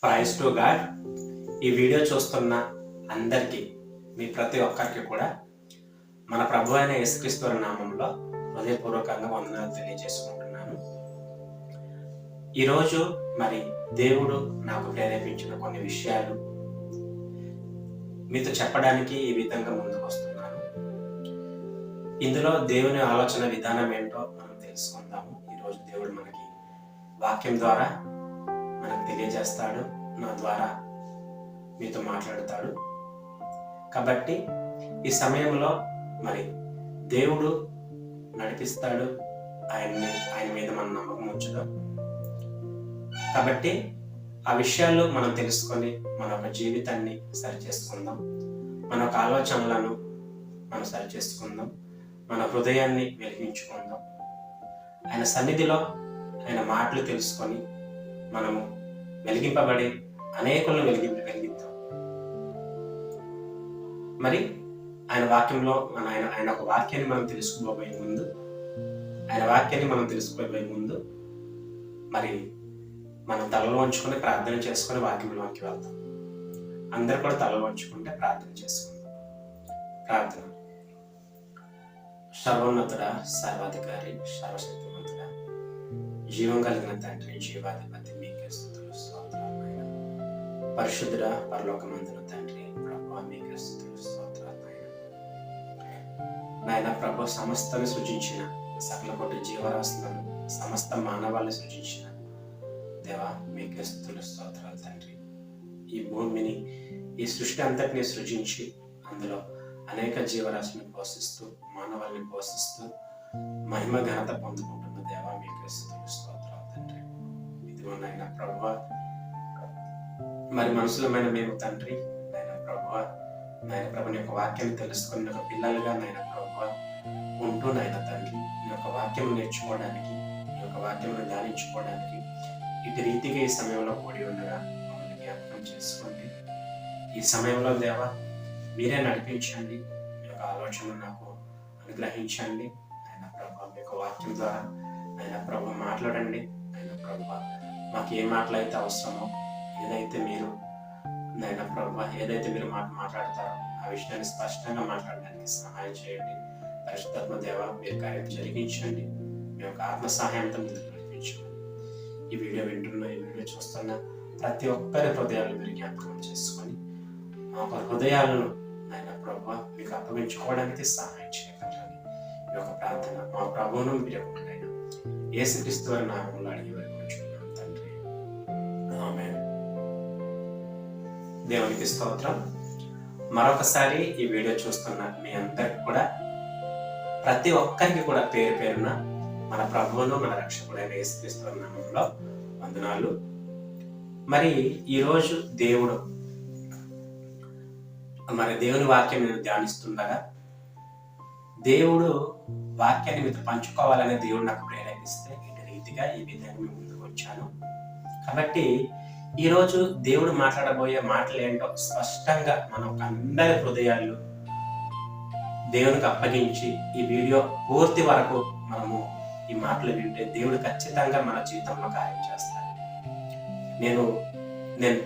Praise to God. ఈ video చూస్తున్న అందరికీ, మీ ప్రతి ఒక్కరికి కూడా మన ప్రభు అయిన యేసుక్రీస్తు వారి నామంలో హృదయపూర్వకంగా వందనాలు తెలియజేసుకుంటున్నాను. ఈరోజు మరి దేవుడు నాకు ప్రేరేపించిన కొన్ని విషయాలు మీతో చెప్పడానికి ఈ విధంగా ముందుకు వస్తున్నాను. ఇందులో దేవుని ఆలోచన విధానం ఏంటో మనం తెలుసుకుందాము. ఈరోజు దేవుడు మనకి వాక్యం ద్వారా మనకు తెలియజేస్తాడు, నా ద్వారా మీతో మాట్లాడతాడు. కాబట్టి ఈ సమయంలో మరి దేవుడు నడిపిస్తాడు, ఆయన మీద మన నమ్మకం ఉంచుదాం. కాబట్టి ఆ విషయాల్లో మనం తెలుసుకొని మన యొక్క జీవితాన్ని సరిచేసుకుందాం, మన యొక్క ఆలోచనలను మనం సరిచేసుకుందాం, మన హృదయాన్ని వెలిగించుకుందాం. ఆయన సన్నిధిలో ఆయన మాటలు తెలుసుకొని మనము వెలిగింపబడి అనేకులను వెలిగిద్దాం. మరి ఆయన వాక్యంలో ఆయన ఒక వాక్యాన్ని మనం తెలుసుకోబోయే ముందు మరి మనం తలలో ఉంచుకొని ప్రార్థన చేసుకొని వాక్యంలోకి వెళ్తాం. అందరు కూడా తలలో ఉంచుకుంటే ప్రార్థన చేసుకుందాం. ప్రార్థన. సర్వోన్నతుడ, సర్వాధికారి, సర్వశక్తిమంతుడ, జీవం కలిగిన తండ్రి, జీవాధిపతి, మీకే స్తుతులు స్తోత్రాలు. పరిశుద్ధుడ, పరలోకమందున తండ్రి, ప్రభువా, మీకే స్తుతులు స్తోత్రాలు. నాయన ప్రభు, సమస్తాన్ని సృజించిన సకల కోటి జీవరాశులను, సమస్త మానవాళ్ళని సృజించిన దేవా, మీకే స్తుతులు స్తోత్రాలు తండ్రి. ఈ భూమిని, ఈ సృష్టి అంతటిని సృజించి అందులో అనేక జీవరాశులను పోషిస్తూ, మానవాళ్ళని పోషిస్తూ మహిమ ఘనత పొందుకుంటున్న దేవా, మీకే స్తుతులు స్తోత్రాలు తండ్రి. ఇదిగో నాయన ప్రభువా, మరి మనుషులమైన మేము తండ్రి, నాయన ప్రభుని యొక్క వాక్యాన్ని తెలుసుకుని ఒక పిల్లలుగా నాయన ప్రభువా ఉంటూ నాయన తండ్రి, నీ యొక్క వాక్యం నేర్చుకోవడానికి, నీ యొక్క వాక్యం ధ్యానించుకోవడానికి ఇటు రీతిగా ఈ సమయంలో కూడి ఉండగా మమ్మల్ని జ్ఞాపకం చేసుకోండి. ఈ సమయంలో దేవా మీరే నడిపించండి, మీ యొక్క ఆలోచనలు నాకు అనుగ్రహించండి. ఆయన ప్రభు, మీ యొక్క వాక్యం ద్వారా ఆయన ప్రభు మాట్లాడండి. ఆయన ప్రభు, మాకు ఏ మాటలు అయితే అవసరమో, ఏదైతే మీరు నాయన ప్రభు ఏదైతే మీరు మాట్లాడతారో ఆ విషయాన్ని స్పష్టంగా మాట్లాడడానికి సహాయం చేయండి. పరిశుద్ధాత్మ దేవ, మీరు కార్యం జరిగించండి. మీ యొక్క ఆత్మ సహాయంతో ముందుకు నడిపించండి. ఈ వీడియో చూస్తున్న ప్రతి ఒక్కరి హృదయాలను మీరు జ్ఞాపకం చేసుకొని మా హృదయాలను నాయన ప్రభు మీకు అప్పగించుకోవడానికి సహాయం చేయగలరని ఈ యొక్క ప్రార్థన మా ప్రభువును మీరు ఎప్పుడైనా యేసుక్రీస్తు వారి నామములో అడిగి వేడుకుంటున్నాం తండ్రి, ఆమేన్. దేవునికి స్తోత్రం. మరొకసారి ఈ వీడియో చూస్తున్న మీ అందరికి కూడా, ప్రతి ఒక్కరికి కూడా పేరు పేరున మన ప్రభువును మన రక్షకుడైన యేసుక్రీస్తు వారి నామములో వందనాలు. మరి ఈరోజు దేవుని వాక్యం నేను ధ్యానిస్తుండగా దేవుడు వాక్యాన్ని మీతో పంచుకోవాలనే దేవుడు నాకు ప్రేరేపిస్తే ఇటు రీతిగా ఈ విధంగా మేము ముందుకు వచ్చాను. కాబట్టి ఈరోజు దేవుడు మాట్లాడబోయే మాటలు ఏంటో స్పష్టంగా మనం అందరి హృదయాల్లో దేవునికి అప్పగించి ఈ వీడియో పూర్తి వరకు మనము ఈ మాటలు వింటే దేవుడు ఖచ్చితంగా మన జీవితంలో కార్యం చేస్తాడు. నేను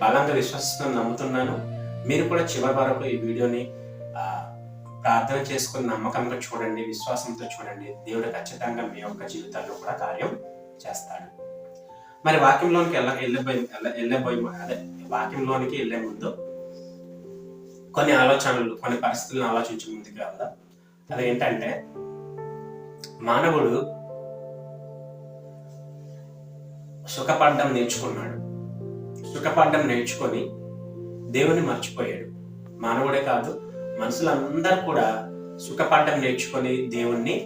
బలంగా విశ్వసిస్తూ నమ్ముతున్నాను. మీరు కూడా చివరి వరకు ఈ వీడియోని ప్రార్థన చేసుకుని నమ్మకంగా చూడండి, విశ్వాసంతో చూడండి. దేవుడు ఖచ్చితంగా మీ యొక్క జీవితాల్లో కూడా కార్యం చేస్తాడు. మరి వాక్యంలోనికి వాక్యంలోనికి వెళ్ళే ముందు కొన్ని ఆలోచనలు, కొన్ని పరిస్థితులను ఆలోచించి ముందుకు వెళ్దాం. అదేంటంటే, మానవుడు సుఖపడ్డం నేర్చుకొని దేవుని మర్చిపోయాడు. మానవుడే కాదు, మనుషులందరూ కూడా సుఖపడ్డం నేర్చుకొని దేవుణ్ణి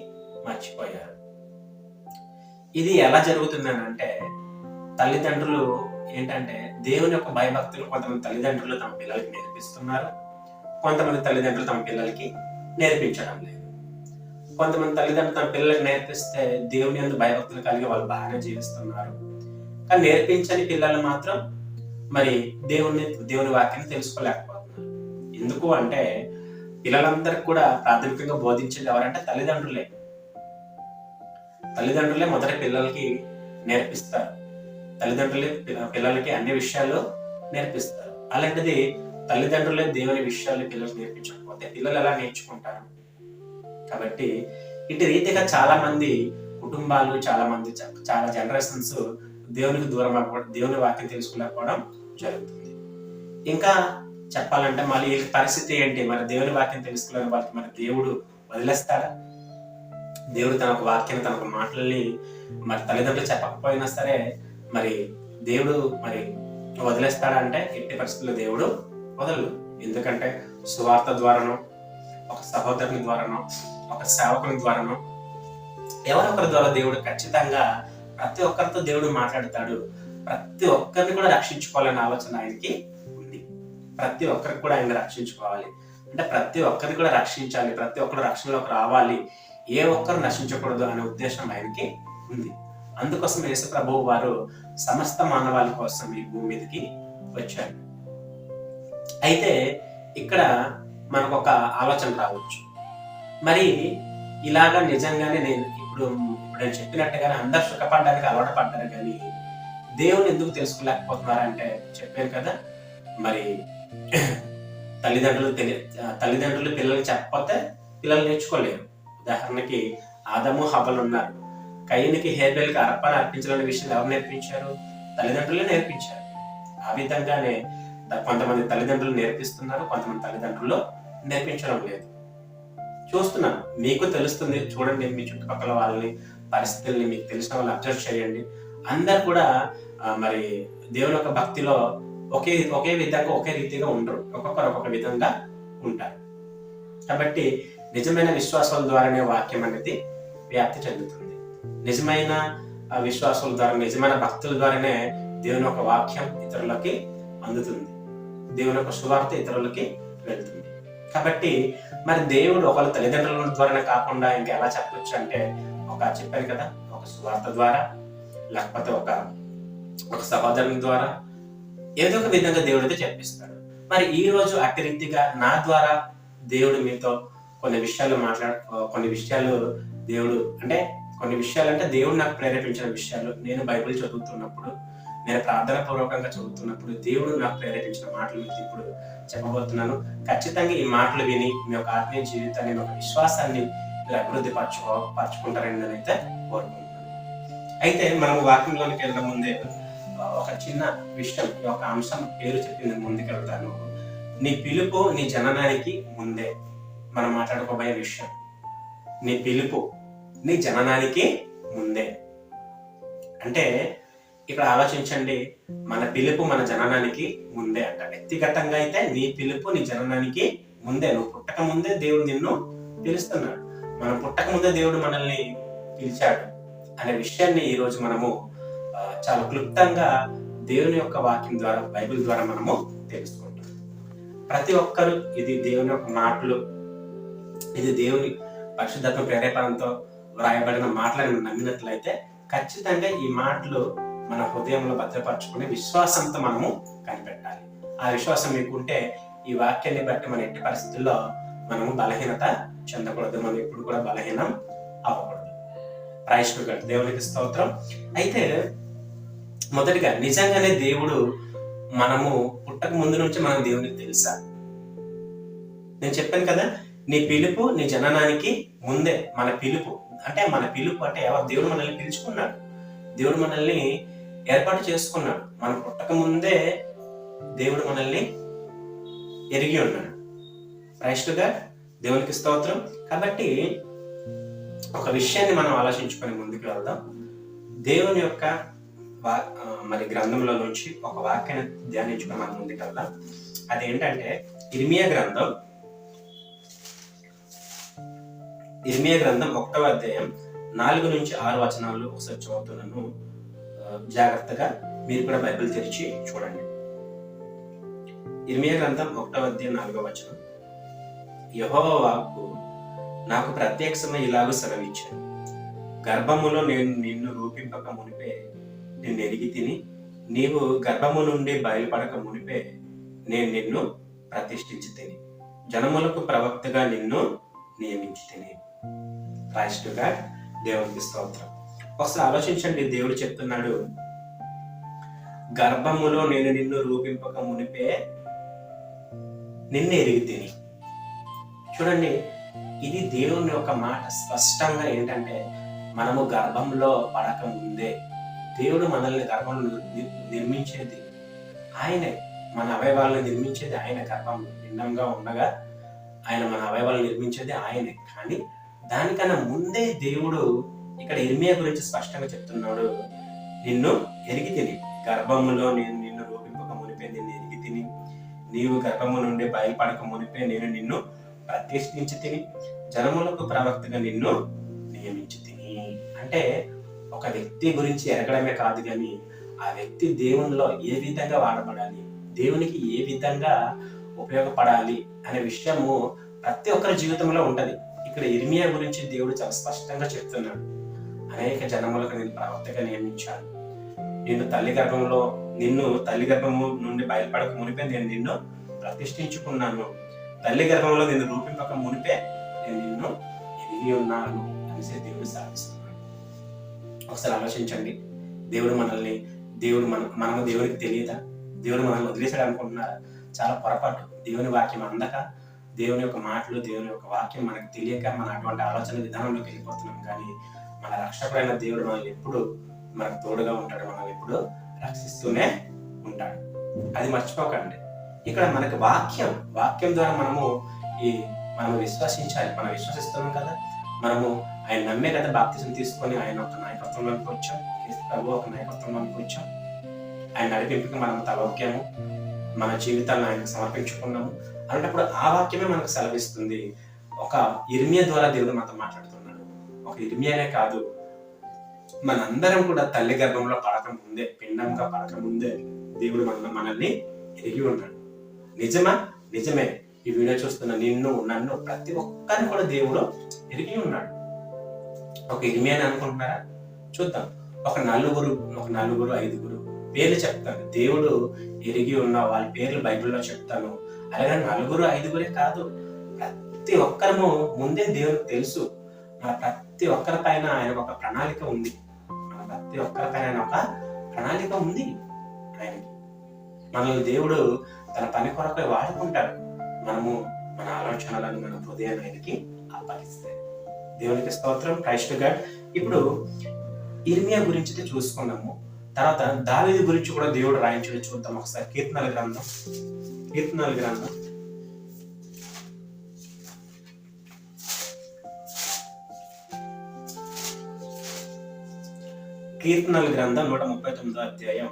మర్చిపోయారు. ఇది ఎలా జరుగుతుందని అంటే, తల్లిదండ్రులు ఏంటంటే దేవుని యొక్క భయభక్తులు కొంతమంది తల్లిదండ్రులు తమ పిల్లలకి నేర్పిస్తున్నారు, కొంతమంది తల్లిదండ్రులు తమ పిల్లలకి నేర్పించడం లేదు. కొంతమంది తల్లిదండ్రులు తమ పిల్లలకి నేర్పిస్తే దేవుని యందు భయభక్తులు కలిగి వాళ్ళు బాగానే జీవిస్తున్నారు. కానీ నేర్పించని పిల్లలు మాత్రం మరి దేవుని వాక్యాన్ని తెలుసుకోలేకపోతున్నారు. ఎందుకు అంటే, పిల్లలందరికీ కూడా ప్రాథమికంగా బోధించేది ఎవరంటే తల్లిదండ్రులే మొదటి పిల్లలకి నేర్పిస్తారు. తల్లిదండ్రులే పిల్లలకి అన్ని విషయాలు నేర్పిస్తారు. అలాంటిది తల్లిదండ్రులే దేవుని విషయాలు పిల్లలకు నేర్పించకపోతే పిల్లలు ఎలా నేర్చుకుంటారు? కాబట్టి ఇటు రీతిగా చాలా మంది కుటుంబాలు, చాలా జనరేషన్స్ దేవునికి దూరం అవ్వడం, దేవుని వాక్యం తెలుసుకోలేకపోవడం జరుగుతుంది. ఇంకా చెప్పాలంటే మళ్ళీ ఈ పరిస్థితి ఏంటి? మరి దేవుని వాక్యం తెలుసుకోలేని వాళ్ళకి మరి దేవుడు వదిలేస్తాడా? దేవుడు తన ఒక వాక్యాన్ని, తన ఒక మాటల్ని మరి తల్లిదండ్రులు చెప్పకపోయినా సరే మరి దేవుడు మరి వదిలేస్తాడా అంటే ఎట్టి పరిస్థితుల్లో దేవుడు వదలడు. ఎందుకంటే సువార్త ద్వారానో, ఒక సహోదరుని ద్వారానో, ఒక సేవకుని ద్వారానో, ఎవరొకరి ద్వారా దేవుడు ఖచ్చితంగా ప్రతి ఒక్కరితో దేవుడు మాట్లాడతాడు. ప్రతి ఒక్కరిని కూడా రక్షించుకోవాలనే ఆలోచన ఆయనకి ఉంది. ప్రతి ఒక్కరికి కూడా ఆయన రక్షించుకోవాలి అంటే ప్రతి ఒక్కరిని కూడా రక్షించాలి, ప్రతి ఒక్కరు రక్షణలోకి రావాలి, ఏ ఒక్కరు నశించకూడదు అనే ఉద్దేశం ఆయనకి ఉంది. అందుకోసం యేసు ప్రభువు వారు సమస్త మానవాళి కోసం ఈ భూమి మీదకి వచ్చారు. అయితే ఇక్కడ మనకు ఒక ఆలోచన రావచ్చు, మరి ఇలాగా నిజంగానే ఇప్పుడు నేను చెప్పినట్టుగానే అందరు సుఖపడడానికి అలవాటు పడ్డారు, కానీ దేవుని ఎందుకు తెలుసుకోలేకపోతున్నారంటే చెప్పాను కదా, మరి తల్లిదండ్రులు పిల్లలకి చెప్పకపోతే పిల్లలు నేర్చుకోలేరు. ఉదాహరణకి ఆదము హవ్వలు ఉన్నారు. కయీనుకి హేబెల్కి అర్పణ అర్పించాలనే విషయం ఎవరు నేర్పించారు? తల్లిదండ్రులే నేర్పించారు. ఆ విధంగానే కొంతమంది తల్లిదండ్రులు నేర్పిస్తున్నారు, కొంతమంది తల్లిదండ్రులు నేర్పించడం లేదు. చూస్తున్నాను, మీకు తెలుస్తుంది, చూడండి మీ చుట్టుపక్కల వాళ్ళని, పరిస్థితుల్ని మీకు తెలిసిన వాళ్ళు అబ్జర్వ్ చేయండి. అందరు కూడా మరి దేవుని యొక్క భక్తిలో ఒకే విధంగా ఒకే రీతిగా ఉండరు, ఒక్కొక్కరు ఒక్కొక్క విధంగా ఉంటారు. కాబట్టి నిజమైన విశ్వాసాల ద్వారానే వాక్యం అనేది వ్యాప్తి చెందుతుంది. నిజమైన విశ్వాసాల ద్వారా, నిజమైన భక్తుల ద్వారానే దేవుని యొక్క వాక్యం ఇతరులకి అందుతుంది, దేవుని యొక్క సువార్త ఇతరులకి వెళ్తుంది. కాబట్టి మరి దేవుడు ఒకళ్ళ తల్లిదండ్రుల ద్వారానే కాకుండా ఇంకా ఎలా చెప్పొచ్చు అంటే, చెప్పాను కదా, ఒక సువార్త ద్వారా, లేకపోతే ఒక సహోదరుని ద్వారా, ఏదో ఒక విధంగా దేవుడు అయితే చెప్పిస్తాడు. మరి ఈ రోజు అట్టి రీతిగా నా ద్వారా దేవుడు మీతో కొన్ని విషయాలు దేవుడు అంటే కొన్ని విషయాలు అంటే దేవుడు నాకు ప్రేరేపించిన విషయాలు, నేను బైబిల్ చదువుతున్నప్పుడు, నేను ప్రార్థన పూర్వకంగా చదువుతున్నప్పుడు దేవుడు నాకు ప్రేరేపించిన మాటలు మీకు ఇప్పుడు చెప్పబోతున్నాను. ఖచ్చితంగా ఈ మాటలు విని మీ యొక్క ఆత్మీయ జీవితాన్ని, మీ యొక్క విశ్వాసాన్ని మీరు అభివృద్ధి పరచుకుంటారని నేనైతే కోరుకుంటున్నాను. అయితే మనం వాక్యంలోనికి వెళ్ళడం ముందే ఒక చిన్న విషయం, ఒక అంశం పేరు చెప్పి ముందుకు వెళ్తాను. నీ పిలుపు నీ జననానికి ముందే. మనం మాట్లాడుకోబోయే విషయం, నీ పిలుపు నీ జననానికి ముందే. అంటే ఇక్కడ ఆలోచించండి, మన పిలుపు మన జననానికి ముందే అంట. వ్యక్తిగతంగా అయితే నీ పిలుపు నీ జననానికి ముందే. నువ్వు పుట్టక ముందే దేవుడు నిన్ను పిలుస్తున్నాడు. మనం పుట్టక ముందే దేవుడు మనల్ని పిలిచాడు అనే విషయాన్ని ఈరోజు మనము చాలా క్లుప్తంగా దేవుని యొక్క వాక్యం ద్వారా, బైబిల్ ద్వారా మనము తెలుసుకుంటాం. ప్రతి ఒక్కరు ఇది దేవుని యొక్క మాటలు, ఇది దేవుని పరిశుద్ధాత్మ ప్రేరేపణతో వ్రాయబడిన మాటలను నమ్మినట్లయితే ఖచ్చితంగా ఈ మాటలు మన హృదయంలో భద్రపరచుకునే విశ్వాసంతో మనము కనిపెట్టాలి. ఆ విశ్వాసం మీకుంటే ఈ వాక్యాన్ని బట్టి మన ఎట్టి పరిస్థితుల్లో మనము బలహీనత చెందకూడదు, మనం ఎప్పుడు కూడా బలహీనం అవ్వకూడదు. ప్రైజ్‌గా దేవునికి స్తోత్రం. అయితే మొదటిగా నిజంగానే దేవుడు, మనము పుట్టక ముందు నుంచి మనం దేవునికి తెలుసా? నేను చెప్పాను కదా, నీ పిలుపు నీ జననానికి ముందే. మన పిలుపు అంటే ఎవరు? దేవుడు మనల్ని పిలుచుకున్నాడు, దేవుడు మనల్ని ఏర్పాటు చేసుకున్నాడు. మనం పుట్టక ముందే దేవుడు మనల్ని ఎరిగి ఉన్నాడు. ప్రైజ్‌గా దేవునికి స్తోత్రం. కాబట్టి ఒక విషయాన్ని మనం ఆలోచించుకొని ముందుకు వెళ్దాం. దేవుని యొక్క మరి గ్రంథంలో నుంచి ఒక వాక్యాన్ని ధ్యానించుకొని మనం ముందుకు వెళ్దాం. అదేంటంటే ఇర్మియా గ్రంథం 1వ అధ్యాయం 4 నుంచి 6 వచనాలు ఒకసారి చదువుతున్నాను. జాగ్రత్తగా మీరు కూడా బైబిల్ తెరిచి చూడండి. ఇర్మియా గ్రంథం 1వ అధ్యాయం 4వ వచనం. యెహోవా వాక్కు నాకు ప్రత్యక్షమై ఇలాగూ సెలవిచ్చాను, గర్భములో నేను నిన్ను రూపింపక మునిపే నిన్ను ఎరిగి తిని, నీవు గర్భము నుండి బయలుపడక మునిపే నేను నిన్ను ప్రతిష్ఠించి తిని, జనములకు ప్రవక్తగా నిన్ను నియమించి తిని. ప్రైజ్‌గా దేవునికి స్తోత్రం. ఒకసారి ఆలోచించండి, దేవుడు చెప్తున్నాడు, గర్భములో నేను నిన్ను రూపింపక మునిపే నిన్ను ఎరిగి తిని. చూడండి, ఇది దేవుని యొక్క మాట. స్పష్టంగా ఏంటంటే, మనము గర్భంలో పడక ముందే దేవుడు మనల్ని గర్భంలో నిర్మించేది ఆయనే. మన అవయవాలను నిర్మించేది ఆయన. గర్భంలో భిన్నంగా ఉండగా ఆయన మన అవయవాలను నిర్మించేది ఆయనే. కానీ దానికన్నా ముందే దేవుడు ఇక్కడ ఇర్మియా గురించి స్పష్టంగా చెప్తున్నాడు. నిన్ను ఎరిగి తిని, గర్భములో నేను నిన్ను రూపింపక మునిపే నిన్ను ఎరిగి తిని, నీవు గర్భము నుండి బయలుపడక మునిపే నేను నిన్ను ప్రతిష్ఠించి తిని, జనములకు ప్రవక్తగా నిన్ను నియమించి తిని. అంటే ఒక వ్యక్తి గురించి ఎరగడమే కాదు, కానీ ఆ వ్యక్తి దేవునిలో ఏ విధంగా వాడబడాలి, దేవునికి ఏ విధంగా ఉపయోగపడాలి అనే విషయము ప్రతి ఒక్కరి జీవితంలో ఉంటది. ఇక్కడ ఇర్మియా గురించి దేవుడు చాలా స్పష్టంగా చెప్తున్నాడు. అనేక జనములకు నేను ప్రవక్తగా నియమించాను, నిన్ను తల్లి గర్భము నుండి బయలుపడక మునిపే నేను నిన్ను ప్రతిష్ఠించుకున్నాను, తల్లి గర్భంలో నిన్ను రూపింపక మునిపే నేను నిన్ను ఎరిగి ఉన్నాను అనేసి దేవుడు సాధిస్తున్నాడు. ఒకసారి ఆలోచించండి, మనము దేవునికి తెలియదా? దేవుడు మనల్ని వదిలేశాడు అనుకుంటున్నారా? చాలా పొరపాటు. దేవుని వాక్యం అందక, దేవుని యొక్క మాటలు, దేవుని యొక్క వాక్యం మనకు తెలియక మన అటువంటి ఆలోచన విధానంలోకి వెళ్ళిపోతున్నాం. కానీ మన రక్షకుడైన దేవుడు మనల్ని ఎప్పుడు మనకు తోడుగా ఉంటాడు, మనల్ని ఎప్పుడు రక్షిస్తూనే ఉంటాడు. అది మర్చిపోకండి. ఇక్కడ మనకు వాక్యం ద్వారా మనం విశ్వసించాలి. మనం విశ్వసిస్తున్నాం కదా, మనము ఆయన నమ్మే కదా బాప్తిజం తీసుకొని ఆయన ఒక నాయకత్వంలోకి వచ్చాం. ప్రభు ఒక నాయకత్వంలోకి వచ్చాం. ఆయన నడిపింపుకి మనం తలొక్కాము, మన జీవితాలను ఆయనకు సమర్పించుకున్నాము. అలాంటప్పుడు ఆ వాక్యమే మనకు సెలవిస్తుంది. ఒక ఇర్మియా ద్వారా దేవుడు మనతో మాట్లాడుతున్నాడు. ఒక ఇర్మియానే కాదు, మనందరం కూడా తల్లి గర్భంలో పడకముందే, పిండంగా పడకముందే దేవుడు మనల్ని ఎరిగి ఉన్నాడు. నిజమా? నిజమే. ఈ వీడియో చూస్తున్న నిన్ను, నన్ను, ప్రతి ఒక్కరిని కూడా దేవుడు ఎరిగి ఉన్నాడు. ఒక ఇర్మియాని అనుకుంటున్నారా? చూద్దాం. ఒక నలుగురు 5 పేర్లు చెప్తాను. దేవుడు ఎరిగి ఉన్న వాళ్ళ పేర్లు బైబిల్లో చెప్తాను. అలాగే 4-5 కాదు, ప్రతి ఒక్కరము ముందే దేవునికి తెలుసు. మన ప్రతి ఒక్కరి పైన ఆయన ఒక ప్రణాళిక ఉంది. ఆయనకి మనల్ని దేవుడు తన పని కొరకై వాడుకుంటాడు. మనము మన ఆలోచనలను, మన హృదయాన్ని ఆయనకి అప్పగిస్తే. దేవునికి స్తోత్రం. Christ God. ఇప్పుడు ఇర్మియా గురించి చూసుకున్నాము. తర్వాత దావీదు గురించి కూడా దేవుడు రాయించడం చూద్దాం ఒకసారి. కీర్తనల గ్రంథం 139వ అధ్యాయం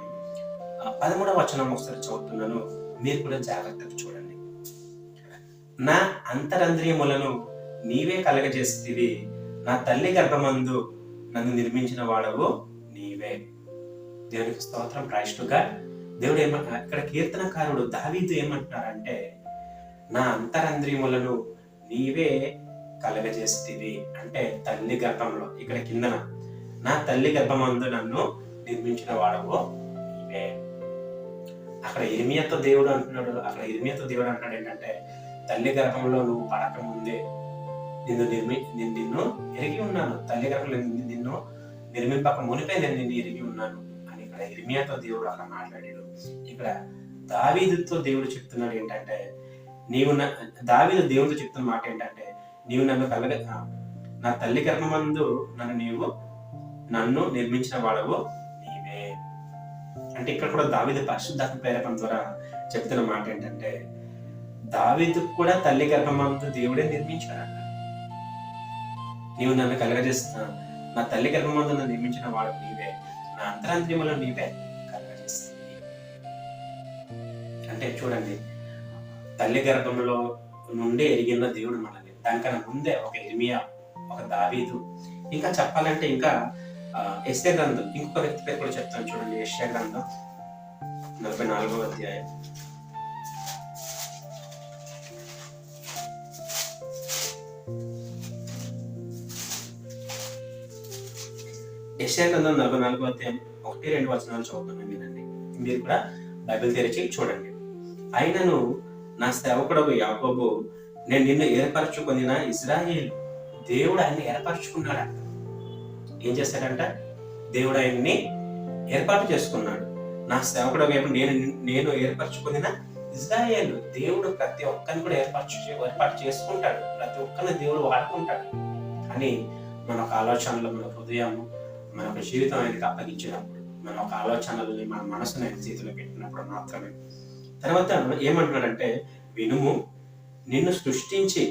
13వ వచనం ఒకసారి చదువుతున్నాను. మీరు కూడా జాగ్రత్తగా చూడండి. నా అంతరంద్రియములను నీవే కలగజేస్తేవి, నా తల్లి గర్భమందు నన్ను నిర్మించిన వాడవు నీవే. దేవునికి స్తోత్రం. క్రైస్టుగా దేవుడు ఇక్కడ కీర్తనకారుడు దావీదు ఏమంటున్నారంటే, నా అంతరంద్రియములను నీవే కలగజేస్తేవి అంటే తల్లి గర్భంలో, ఇక్కడ కిందన నా తల్లి గర్భమందు నన్ను నిర్మించిన వాడవు నీవే. అక్కడ ఇర్మియాతో దేవుడు అంటున్నాడు ఏంటంటే, తల్లి గర్భంలో నువ్వు పడక ముందే నిన్ను ఎరిగి ఉన్నాను, తల్లి గర్భంలో నిన్ను నిర్మింపక మునిపే నేను నిన్ను ఎరిగి ఉన్నాను అని ఇక్కడ ఇర్మియాతో దేవుడు అక్కడ మాట్లాడాడు. ఇక్కడ దావీదుతో దేవుడు చెప్తున్నాడు ఏంటంటే, దావీదు దేవుడితో చెప్తున్న మాట ఏంటంటే, నీవు నా తల్లి గర్భమందు నన్ను నిర్మించిన వాడవు నీవే. అంటే ఇక్కడ కూడా దావీదు పరిశుద్ధాత్మ ప్రేరేపణ ద్వారా చెప్తున్న మాట ఏంటంటే, దావీదు కూడా తల్లి గర్భమందు దేవుడే నిర్మించాడంట. నీవు నన్ను కలగజేస్తున్నా, నా తల్లి గర్భమందు నన్ను నిర్మించిన వాడు నీవే, నా అంతరంత్రియములో నీవే కలగజేస్తుంది. అంటే చూడండి, తల్లి గర్భంలో నుండే ఎరిగిన దేవుడు మనల్ని. దానికన్నా ముందే ఒక ఇర్మియా, ఒక దావీదు, ఇంకా చెప్పాలంటే ఇంకా యెషయా గ్రంథం, ఇంకొక వ్యక్తి పేరు కూడా చెప్తాను చూడండి. యెషయా గ్రంథం 44వ అధ్యాయం. యెషయా గ్రంథం 44వ అధ్యాయం 1-2 వచనాలు చదువుతున్నాను వినండి. మీరు కూడా బైబిల్ తెరిచి చూడండి. అయినను నా సేవకుడవు యాకోబు, నేను నిన్ను ఏర్పరచుకొనిన ఇశ్రాయేలు. దేవుడు ఆయన్ని ఏర్పరచుకున్నాడంట. ఏం చేశాడంట? దేవుడు ఆయన్ని ఏర్పాటు చేసుకున్నాడు. నా సేవకుడు వైపు నేను ఏర్పరచుకున్న ఇజ్రాయేలు. దేవుడు ప్రతి ఒక్కరిని కూడా ఏర్పాటు చేసుకుంటాడు, ప్రతి ఒక్కరిని దేవుడు వాడుకుంటాడు. కానీ మన ఒక ఆలోచనలు, మన హృదయం, మన ఒక జీవితం ఆయనకి అప్పగించినప్పుడు, మన ఒక ఆలోచనలని, మన మనసుని ఆయన చేతిలో పెట్టినప్పుడు మాత్రమే. తర్వాత ఏమంటున్నాడంటే, వినుము, నిన్ను సృష్టించి,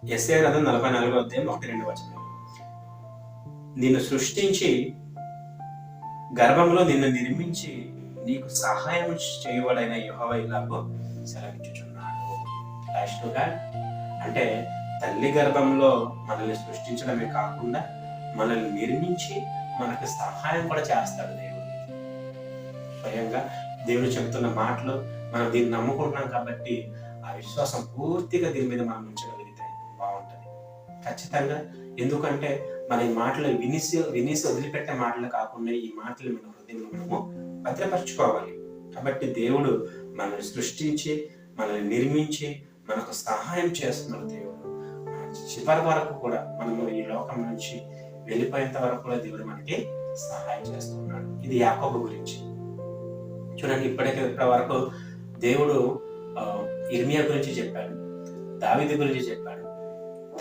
యెషయా గ్రంథం 44:1-2 నిన్ను సృష్టించి గర్భంలో నిన్ను నిర్మించి నీకు సహాయం చేయబడైన యెహోవా ఇలాగో సెలవిచ్చుచున్నాడు. అంటే తల్లి గర్భంలో మనల్ని సృష్టించడమే కాకుండా మనల్ని నిర్మించి మనకు సహాయం కూడా చేస్తాడు దేవుడు. స్వయంగా దేవుడు చెబుతున్న మాటలు మనం దీన్ని నమ్ముకుంటున్నాం కాబట్టి ఆ విశ్వాసం పూర్తిగా దీని మీద మనం ఉంచగలిగితే బాగుంటుంది ఖచ్చితంగా. ఎందుకంటే మన ఈ మాటలు వినేసి వదిలిపెట్టే మాటలు కాకుండా ఈ మాటలు మన హృదయంలో మనము భద్రపరచుకోవాలి. కాబట్టి దేవుడు మనల్ని సృష్టించి, మనల్ని నిర్మించి, మనకు సహాయం చేస్తున్నాడు దేవుడు. చివరి వరకు కూడా మనము ఈ లోకం నుంచి వెళ్ళిపోయేంత వరకు కూడా దేవుడు మనకి సహాయం చేస్తున్నాడు. ఇది యాకోబు గురించి చూడండి. ఇప్పటి వరకు దేవుడు ఇర్మియా గురించి చెప్పాడు, దావీదు గురించి చెప్పాడు,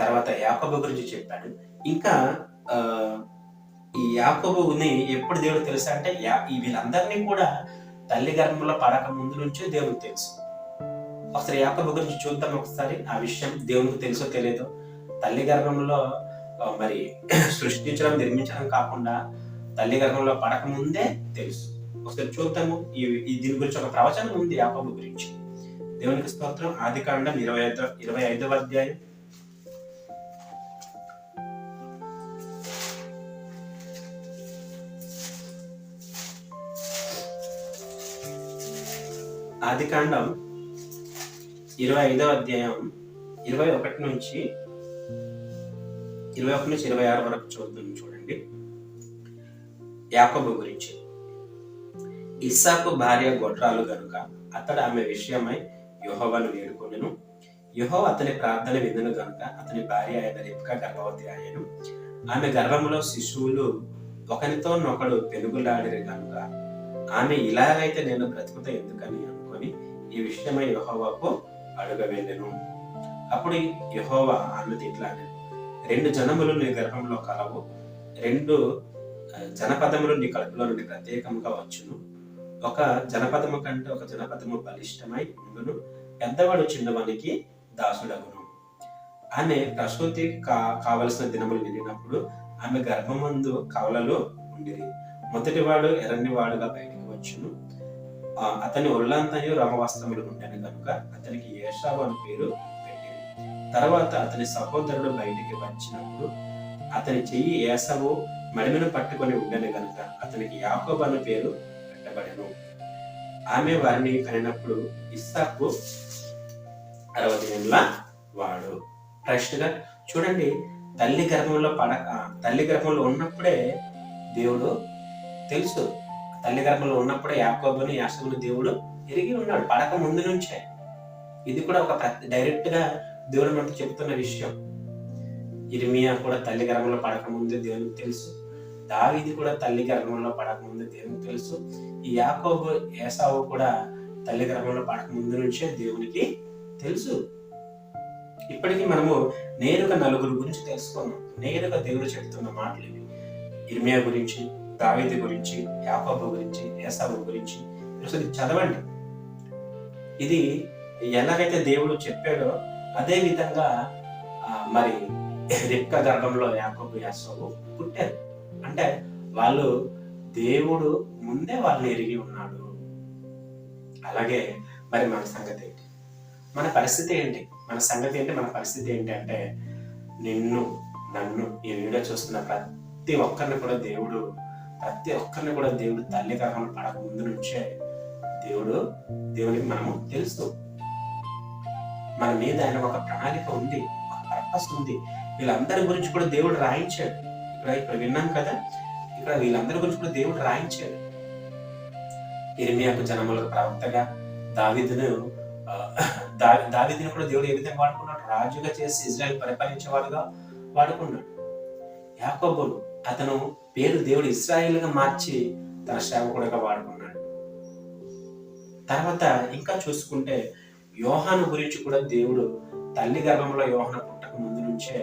తర్వాత యాకోబు గురించి చెప్పాడు. ఇంకా ఈ యాకోబుని ఎప్పుడు దేవుడు తెలుసా అంటే, వీళ్ళందరినీ కూడా తల్లి గర్భంలో పడక ముందు నుంచే దేవుడికి తెలుసు. ఒకసారి యాకోబు గురించి చూద్దాం ఒకసారి. ఆ విషయం దేవునికి తెలుసో తెలియదో, తల్లి గర్భంలో మరి సృష్టించడం, నిర్మించడం కాకుండా తల్లి గర్భంలో పడక ముందే తెలుసు. ఒకసారి చూద్దాము. దీని గురించి ఒక ప్రవచనం ఉంది యాకోబు గురించి. దేవునికి స్తోత్రం. ఆదికాండం 25వ అధ్యాయం 21వ అధ్యాయం 21 నుంచి 26 వరకు చూద్దాం. చూడండి యాకోబు గురించి. ఇస్సాకు భార్య గొడ్రాలు గనుక అతడు ఆమె విషయమై యెహోవాను వేడుకొనెను. యెహోవా అతని ప్రార్థన వినును గనుక అతని భార్య అయిన రిబ్కా గర్భవతి అయ్యెను. ఆమె గర్భంలో శిశువులు ఒకనితోనొకడు పెనుగులాడిరి గనుక ఆమె ఇలాగైతే నేను బ్రతుకుతా ఎందుకని అనుకొని ఈ విషయమై యెహోవాకు అడుగవెళ్ళెను. అప్పుడు యెహోవా ఆమెతో ఇట్లా అనెను, 2 జనములు నీ గర్భంలో కలవు, 2 జనపదములు నీ కడుపులో నుండి ప్రత్యేకంగా వచ్చును. ఒక జనపదము కంటే ఒక జనపదము బలిష్టమై ఉండును, పెద్దవాడు చిన్నవానికి దాసుడగును. ఆమె ప్రసూతికి కావలసిన దినములు నిండినప్పుడు ఆమె గర్భమందు కవలలు ఉండిరి. మొదటివాడు ఎర్రనివాడుగా బయటికి వచ్చును. అతని ఒళ్ళంతయు రమవస్త్రములు ఉండెను కనుక అతనికి ఏశావు అని పేరు పెట్టింది. తర్వాత అతని సహోదరుడు బయటికి వచ్చినప్పుడు అతని చెయ్యి ఏశావు మడిమెను పట్టుకొని ఉండెను కనుక అతనికి యాకోబు అని పేరు పెట్టబడెను. ఆమె వారిని కనినప్పుడు ఇస్సాకు 60 ఏళ్ళ వాడు. ప్రశ్నగా చూడండి, తల్లి గర్భంలో ఉన్నప్పుడే దేవుడు తెలుసు. తల్లి గర్భంలో ఉన్నప్పుడే యాకోబుని యాకోబుని దేవుడు ఎరిగి ఉన్నాడు, పడక ముందు నుంచే. ఇది కూడా ఒక డైరెక్ట్ గా దేవుడు మనకు చెప్తున్న విషయం. ఇర్మియా కూడా తల్లి గర్భంలో పడక ముందే దేవునికి తెలుసు. దావీదు కూడా తల్లి గర్భంలో పడక ముందే దేవునికి తెలుసు. ఈ యాకోబు ఏసావు కూడా తల్లి గర్భంలో పడక ముందు నుంచే దేవునికి తెలుసు. ఇప్పటికీ మనము నేరుగా 4 గురించి తెలుసుకున్నాం. నేరుగా దేవుడు చెప్తున్న మాటలు ఇవి. ఇర్మియా గురించి, దావీదు గురించి, యాకోబు గురించి, ఏసావు గురించి చదవండి. ఇది ఎలాగైతే దేవుడు చెప్పాడో అదే విధంగా మరి రిబ్కా గర్భంలో యాకోబు, ఏసావు పుట్టారు. అంటే వాళ్ళు దేవుడు ముందే వాళ్ళని ఎరిగి ఉన్నాడు. అలాగే మరి మన సంగతి ఏంటి, మన పరిస్థితి ఏంటి, మన సంగతి ఏంటి, మన పరిస్థితి ఏంటి అంటే, నిన్ను నన్ను ఈ వీడియో చూస్తున్న ప్రతి ఒక్కరిని కూడా దేవుడు తల్లి గర్భంలో పడక ముందు నుంచే దేవునికి మనము తెలుసు. మన మీద ఆయన ఒక ప్రణాళిక ఉంది, ఒక పర్పస్ ఉంది. వీళ్ళందరి గురించి కూడా దేవుడు రాయించాడు. ఇక్కడ విన్నాం కదా, ఇక్కడ వీళ్ళందరి గురించి కూడా దేవుడు రాయించాడు. ఇర్మియాకు జనములకు ప్రవక్తగా, దావీదుని కూడా దేవుడు ఏ విధంగా వాడుకున్నాడు, రాజుగా చేసి ఇజ్రాయెల్ పరిపాలించేవాడుగా వాడుకున్నాడు. యాకోబును అతను పేరు దేవుడు ఇశ్రాయేలుగా మార్చి తన సేవకుడిగా వాడుకున్నాడు. తర్వాత ఇంకా చూసుకుంటే యోహాను గురించి కూడా దేవుడు తల్లి గర్భంలో యోహాను పుట్టక ముందు నుంచే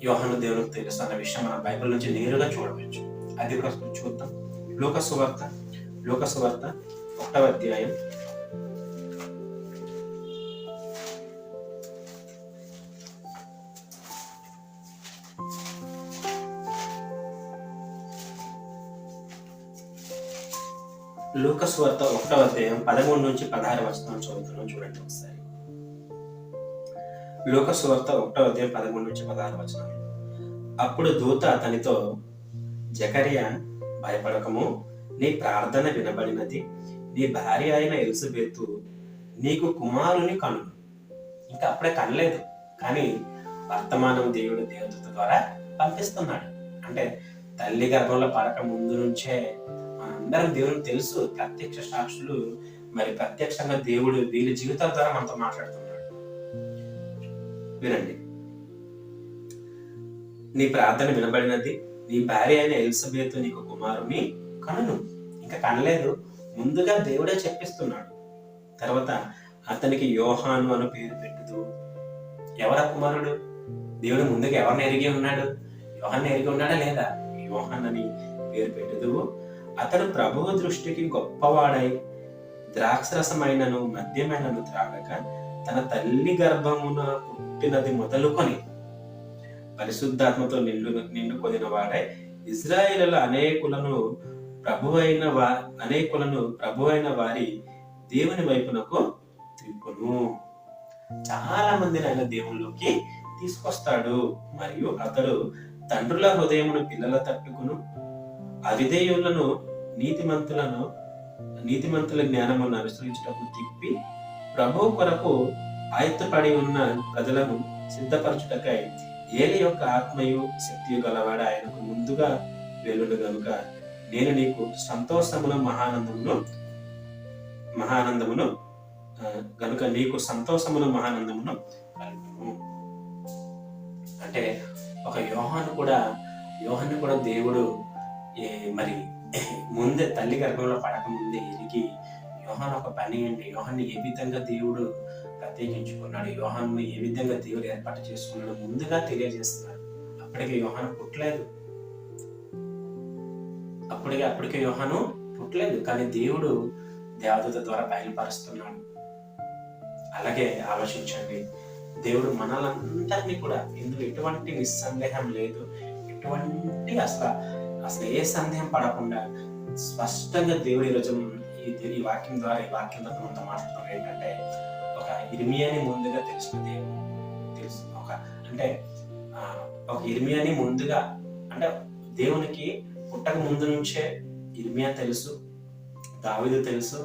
యోహాను దేవునికి తెలుసు అన్న విషయం మన బైబిల్ నుంచి నేరుగా చూడవచ్చు. అది కూడా చూద్దాం. లూకా సువార్త 1వ అధ్యాయం 13 నుంచి 16 వచనాలు చదువుతున్నాం, చూడండి ఒకసారి. లూకా సువార్త 1వ అధ్యాయం 13 నుంచి 16 వచనాలు. అప్పుడు దూత అతనితో, జకరియా, భయపడకము, నీ ప్రార్థన వినబడినది, నీ భార్య అయిన ఎలిజబెతు నీకు కుమారుని కనును. ఇంకా అప్పుడే కనలేదు, కానీ వర్తమానం దేవుడు దేవదూత ద్వారా పంపిస్తున్నాడు. అంటే తల్లి గర్భంలో పడక ముందు నుంచే మనందరం దేవునికి తెలుసు. ప్రత్యక్ష సాక్షులు, మరి ప్రత్యక్షంగా దేవుడు వీళ్ళ జీవితాల ద్వారా మనతో మాట్లాడుతున్నాడు. వినండి. నీ ప్రార్థన వినబడినది, నీ భార్య అయిన ఎలిజబెతు నీకు కుమారుని కనును. ఇంకా కనలేదు, ముందుగా దేవుడే చెప్పిస్తున్నాడు. తర్వాత అతనికి యోహాను అని పేరు పెట్టుదు. ఎవరా కుమారుడు? దేవుడు ముందుగా ఎవరిని ఎరిగి ఉన్నాడు? యోహాన్ని ఎరిగి ఉన్నాడా లేదా? యోహాన్ అని పేరు పెట్టుదు. అతడు ప్రభువు దృష్టికి గొప్పవాడై ద్రాక్షరసమైనను మద్యమైనను త్రాగక తన తల్లి గర్భమున పుట్టినది మొదలుకొని పరిశుద్ధాత్మతో నిండుకొనిన వాడై ఇజ్రాయేలుల అనేకులను ప్రభువైన వారి దేవుని వైపునకు త్రిప్పును. చాలా మందిని ఆయన దేవుళ్ళలోకి తీసుకొస్తాడు. మరియు అతడు తండ్రుల హృదయమును పిల్లల తట్టుకును, అవిధేయులను నీతిమంతుల జ్ఞానమును అనుసరించుటకు తిప్పి ప్రభువు కొరకు ఆయత్తపడి ఉన్న ప్రజలను సిద్ధపరచుటకై ఏలి యొక్క ఆత్మయు శక్తియు గలవాడు ఆయనకు ముందుగా వెలుడు గనుక నేను నీకు సంతోషమును మహానందమును కలుగును. అంటే ఒక యోహాను కూడా దేవుడు మరి ముందే తల్లి గర్భంలో పడక ముందే ఎరిగి యోహాను ఒక పని ఏంటి, యోహాన్ని ఏ విధంగా దేవుడు ప్రత్యేకించుకున్నాడు, యోహాన్ని ఏ విధంగా దేవుడు ఏర్పాటు చేసుకున్నాడు ముందుగా తెలియజేస్తున్నాడు. అప్పటికే యోహాను పుట్టలేదు, కానీ దేవుడు దేవదూత ద్వారా బయలుపరుస్తున్నాడు. అలాగే ఆలోచించండి, దేవుడు మనలందరినీ కూడా ఇందులో ఎటువంటి నిస్సందేహం లేదు, ఎటువంటి అసలు ఏ సందేహం పడకుండా స్పష్టంగా దేవుడు ఈరోజు ఈ వాక్యం ద్వారా మనతో మాట్లాడుతున్నాడు. ఏంటంటే ఒక ఇర్మియాని ముందుగా తెలిసిన దేవుడు తెలుసు. ఒక ఇర్మియాని ముందుగా, అంటే దేవునికి పుట్టక ముందు నుంచే ఇర్మియా తెలుసు, దావీదు తెలుసు,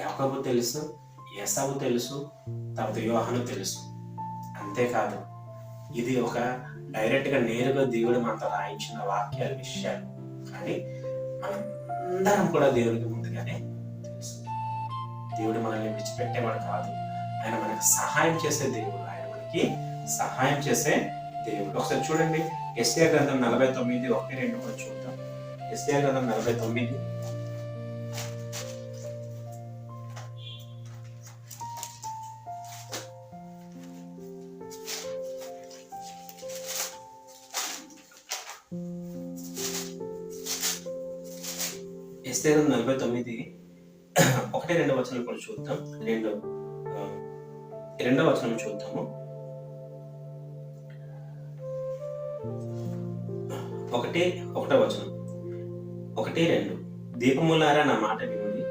యాకోబు తెలుసు, ఏసావు తెలుసు, తర్వాత యోహాను తెలుసు. అంతేకాదు, ఇది ఒక డైరెక్ట్ గా నేరుగా దేవుడు మనతో రాయించిన వాక్యాలు, విషయాలు. కానీ మనందరం కూడా దేవుడికి ముందుగానే తెలుసు. దేవుడు మనల్ని విడిచిపెట్టేవాడు కాదు, ఆయన మనకు సహాయం చేసే దేవుడు. ఒకసారి చూడండి, యెషయా గ్రంథం 49:1-2 కూడా చూద్దాం. యెషయా గ్రంథం 49. యెషయా 49:1-2 వచనం కూడా చూద్దాం. రెండవ వచనం చూద్దాము. 1వ వచనం, 1-2. దీపములారా నా మాట వినుడి,